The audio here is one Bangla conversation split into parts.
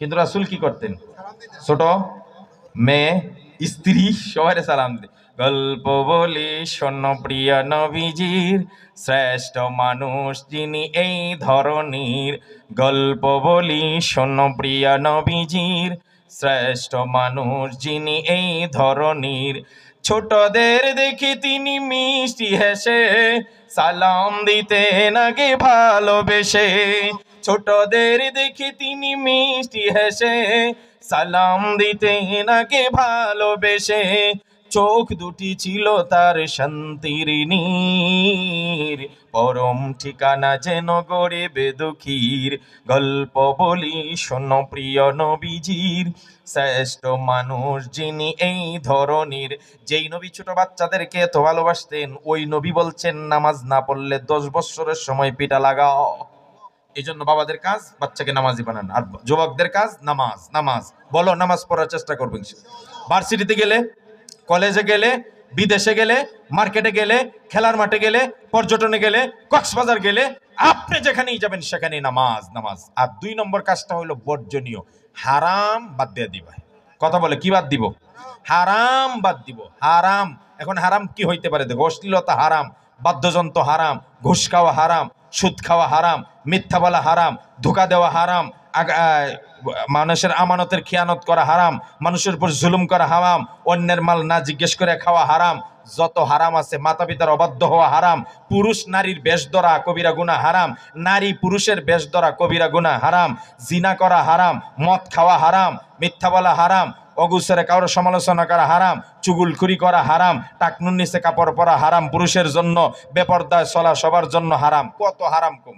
কিন্তু রাসূল কি করতেন? ছোট মেয়ে স্ত্রী সবাই সালাম দিতেন। গল্প বলি শোনো প্রিয় নবীজির, শ্রেষ্ঠ মানুষ যিনি এই ধরনীর। গল্প বলি শোনো প্রিয় নবীজির, শ্রেষ্ঠ মানুষ যিনি এই ধরনীর। ছোটদের দেখে তিনি মিষ্টি হেসে সালাম দিতেন আগে ভালোবেসে। ছোটদের দেখে তিনি মিষ্টি হেসে সালাম দিতেন আগে ভালোবেসে। চোখ দুটি ছিল তার শান্তির নীর, পরম ঠিকানা যেন গরিব দুঃখীর। গল্প বলি শোনো প্রিয় নবীজির, শ্রেষ্ঠ মানুষ যিনি এই ধরনীর। যেই নবী ছোট বাচ্চাদেরকে এত ভালোবাসতেন, ওই নবী বলছেন নামাজ না পড়লে 10 বছরের সময় পিটা লাগাও। এই জন্য বাবাদের কাজ বাচ্চাকে নামাজি বানান, আর যুবকদের কাজ নামাজ। নামাজ বলো, নামাজ পড়ার চেষ্টা করবেন। ভার্সিটিতে গেলে, কলেজে গেলে, বিদেশে গেলে, মার্কেটে গেলে, খেলার মাঠে গেলে, পর্যটনে গেলে, কক্সবাজার গেলে, আপনি যেখানেই যাবেন সেখানেই নামাজ। নামাজ। আর 2 নম্বর কাজটা হলো বর্জনীয়, হারাম বাদ দিয়ে দিবা। কথা বলে কি বাদ দিব? হারাম বাদ দিব। হারাম। এখন হারাম কি হইতে পারে? দেখো, অশ্লীলতা হারাম, বাদ্যযন্ত্র হারাম, ঘুষ খাওয়া হারাম, সুদ খাওয়া হারাম, মিথ্যা বলা হারাম, ধোঁকা দেওয়া হারাম, মানুষের আমানতের খেয়ানত করা হারাম, মানুষের উপর জুলুম করা হারাম, অন্যের মাল না জিজ্ঞেস করে খাওয়া হারাম। যত হারাম আছে, মাতা পিতার অবাধ্য হওয়া হারাম, পুরুষ নারীর বেশ ধরা কবিরা গুনাহ হারাম, নারী পুরুষের বেশ ধরা কবিরা গুনাহ হারাম, জিনা করা হারাম, মদ খাওয়া হারাম, মিথ্যা বলা হারাম, অগুসরে কারোর সমালোচনা করা হারাম, চুগুলখুরি করা হারাম, টাকনুন নিচে কাপড় পরা হারাম পুরুষের জন্য, বেপরদায় চলা সবার জন্য হারাম। কত হারাম কম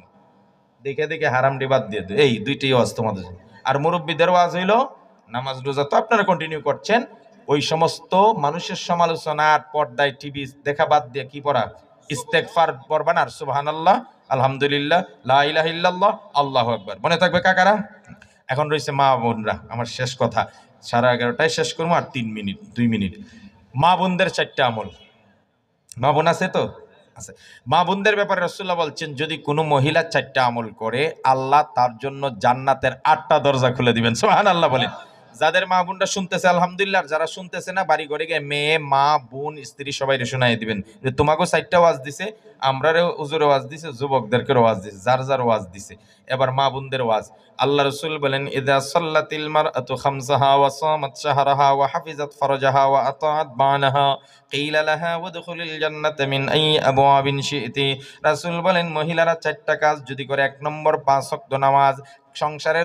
দেখে দেখে হারাম বাদ দিয়ে দে। এই 2টি ওয়াজ তোমাদের। আর মুরব্বীদের ওয়াজ হইল নামাজ রোজা তো আপনারা কন্টিনিউ করছেন, ওই সমস্ত মানুষের সমালোচনা আর পর্দায় টিভি দেখা বাদ দিয়ে কি পড়া? ইস্তেগফার পড়বেন আর সুবহানাল্লাহ, আলহামদুলিল্লাহ, লা ইলাহা ইল্লাল্লাহ, আল্লাহু আকবার। মনে থাকবে কাকারা? এখন রয়েছে মা বোনরা। আমার শেষ কথা, 11:30টায় শেষ করবো, আর 3 মিনিট 2 মিনিট। মা বোনদের 4টা আমল। মা বোন আছে তো? আছে। মা বোনদের ব্যাপারে রাসূলুল্লাহ বলছেন, যদি কোনো মহিলা 4টা আমল করে, আল্লাহ তার জন্য জান্নাতের 8টা দরজা খুলে দিবেন। সুবহানাল্লাহ বলেন। যাদের মা বোনরা শুনতেছে আলহামদুলিল্লাহ, যারা শুনতেছে না বাড়ি ঘরে গিয়ে মেয়ে, মা, বোন, স্ত্রী সবাইকে শোনাই দিবেন যে তোমাকেও 4টা ওয়াজ দিছে, আমরারও হুজুর ওয়াজ দিছে, যুবকদেরকে ওয়াজ দিছে, যার যার ওয়াজ দিছে। এবার মা বোনদের ওয়াজ। আল্লাহ রাসূল বলেন, ইযা সাল্লাতিল মারআতু খামসাহা ওয়া সামাত শাহরাহা ওয়া হাফিজাত ফারজাহা ওয়া আতাআত বানাহা কিলা লাহা ওয়াদখুলিল জান্নাতা মিন আই আবওয়াবিন শি'তি। রাসূল বলেন, মহিলারা 4টা কাজ যদি করে, 1 নম্বর 5 ওয়াক্ত নামাজ, সংসারের